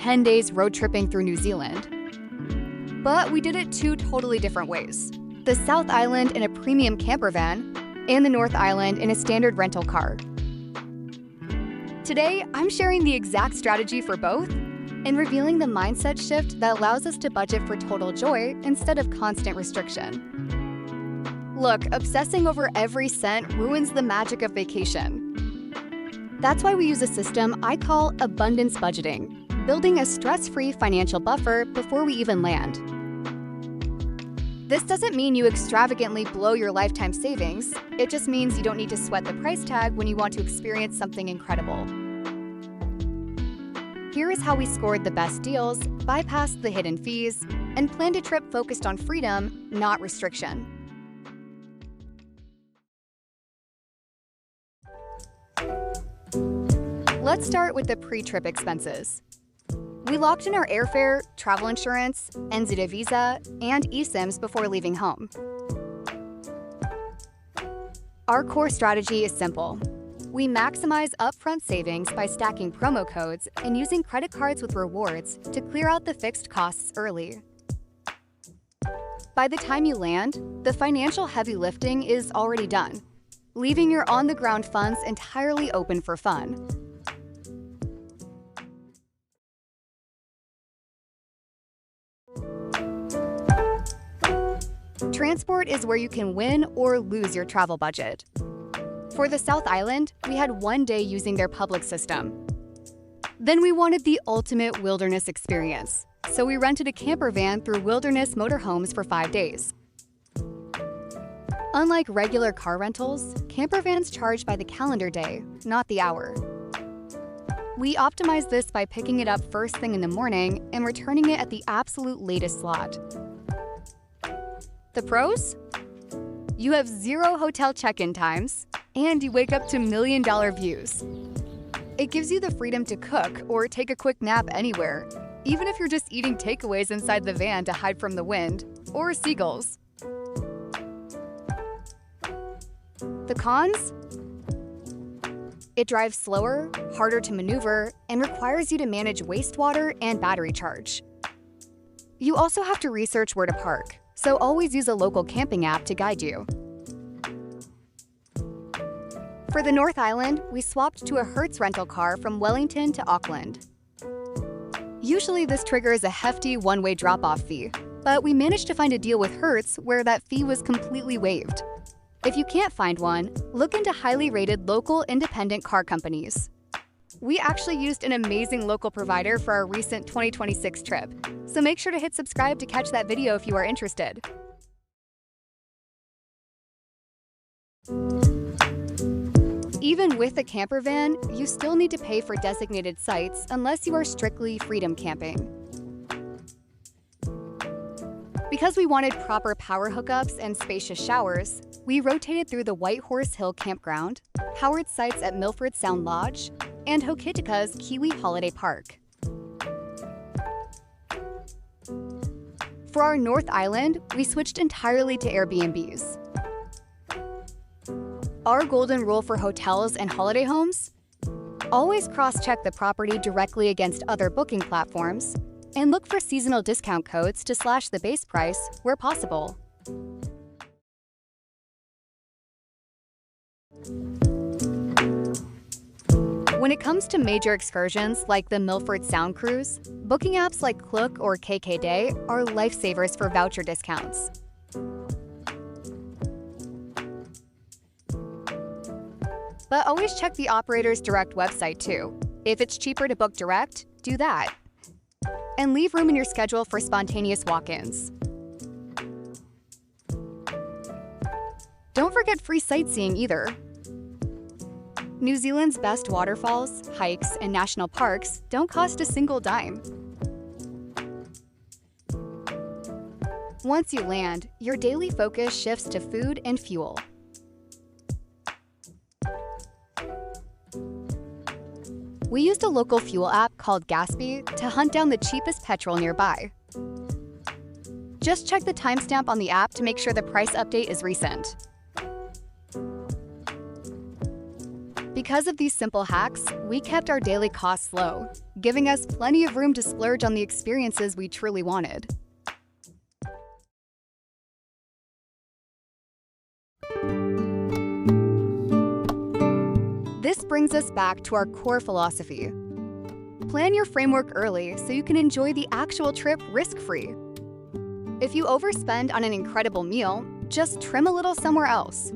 10 days road tripping through New Zealand. But we did it two totally different ways. The South Island in a premium campervan, and the North Island in a standard rental car. Today, I'm sharing the exact strategy for both and revealing the mindset shift that allows us to budget for total joy instead of constant restriction. Look, obsessing over every cent ruins the magic of vacation. That's why we use a system I call abundance budgeting, building a stress-free financial buffer before we even land. This doesn't mean you extravagantly blow your lifetime savings. It just means you don't need to sweat the price tag when you want to experience something incredible. Here is how we scored the best deals, bypassed the hidden fees, and planned a trip focused on freedom, not restriction. Let's start with the pre-trip expenses. We locked in our airfare, travel insurance, NZ visa, and eSIMs before leaving home. Our core strategy is simple. We maximize upfront savings by stacking promo codes and using credit cards with rewards to clear out the fixed costs early. By the time you land, the financial heavy lifting is already done, leaving your on-the-ground funds entirely open for fun. Transport is where you can win or lose your travel budget. For the South Island, we had 1 day using their public system. Then we wanted the ultimate wilderness experience, so we rented a camper van through Wilderness Motorhomes for 5 days. Unlike regular car rentals, camper vans charge by the calendar day, not the hour. We optimized this by picking it up first thing in the morning and returning it at the absolute latest slot. The pros? You have 0 hotel check-in times, and you wake up to million-dollar views. It gives you the freedom to cook or take a quick nap anywhere, even if you're just eating takeaways inside the van to hide from the wind or seagulls. The cons? It drives slower, harder to maneuver, and requires you to manage wastewater and battery charge. You also have to research where to park, so always use a local camping app to guide you. For the North Island, we swapped to a Hertz rental car from Wellington to Auckland. Usually this triggers a hefty one-way drop-off fee, but we managed to find a deal with Hertz where that fee was completely waived. If you can't find one, look into highly rated local independent car companies. We actually used an amazing local provider for our recent 2026 trip, so make sure to hit subscribe to catch that video if you are interested. Even with a camper van, you still need to pay for designated sites unless you are strictly freedom camping. Because we wanted proper power hookups and spacious showers, we rotated through the White Horse Hill Campground, Howard sites at Milford Sound Lodge, and Hokitika's Kiwi Holiday Park. For our North Island, we switched entirely to Airbnbs. Our golden rule for hotels and holiday homes? Always cross-check the property directly against other booking platforms, and look for seasonal discount codes to slash the base price where possible. When it comes to major excursions like the Milford Sound Cruise, booking apps like Klook or KKday are lifesavers for voucher discounts. But always check the operator's direct website too. If it's cheaper to book direct, do that. And leave room in your schedule for spontaneous walk-ins. Don't forget free sightseeing either. New Zealand's best waterfalls, hikes, and national parks don't cost a single dime. Once you land, your daily focus shifts to food and fuel. We used a local fuel app called Gaspy to hunt down the cheapest petrol nearby. Just check the timestamp on the app to make sure the price update is recent. Because of these simple hacks, we kept our daily costs low, giving us plenty of room to splurge on the experiences we truly wanted. This brings us back to our core philosophy. Plan your framework early so you can enjoy the actual trip risk-free. If you overspend on an incredible meal, just trim a little somewhere else.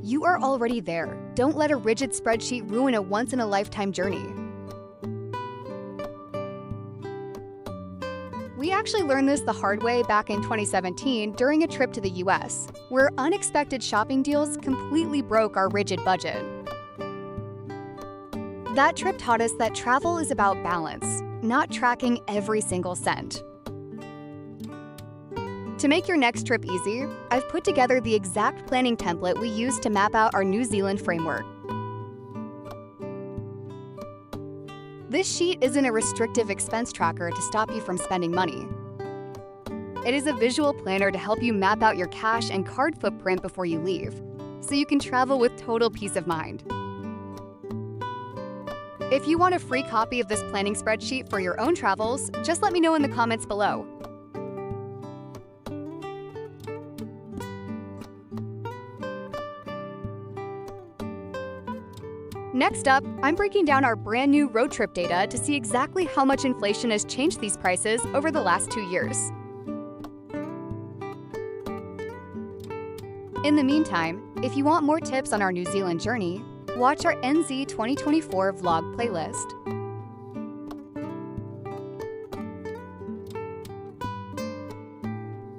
You are already there. Don't let a rigid spreadsheet ruin a once-in-a-lifetime journey. We actually learned this the hard way back in 2017 during a trip to the US, where unexpected shopping deals completely broke our rigid budget. That trip taught us that travel is about balance, not tracking every single cent. To make your next trip easy, I've put together the exact planning template we used to map out our New Zealand framework. This sheet isn't a restrictive expense tracker to stop you from spending money. It is a visual planner to help you map out your cash and card footprint before you leave, so you can travel with total peace of mind. If you want a free copy of this planning spreadsheet for your own travels, just let me know in the comments below. Next up, I'm breaking down our brand new road trip data to see exactly how much inflation has changed these prices over the last 2 years. In the meantime, if you want more tips on our New Zealand journey, watch our NZ 2024 vlog playlist.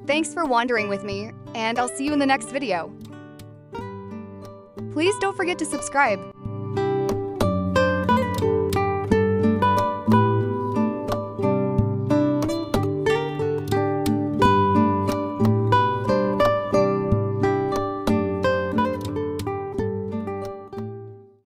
Thanks for wandering with me, and I'll see you in the next video. Please don't forget to subscribe.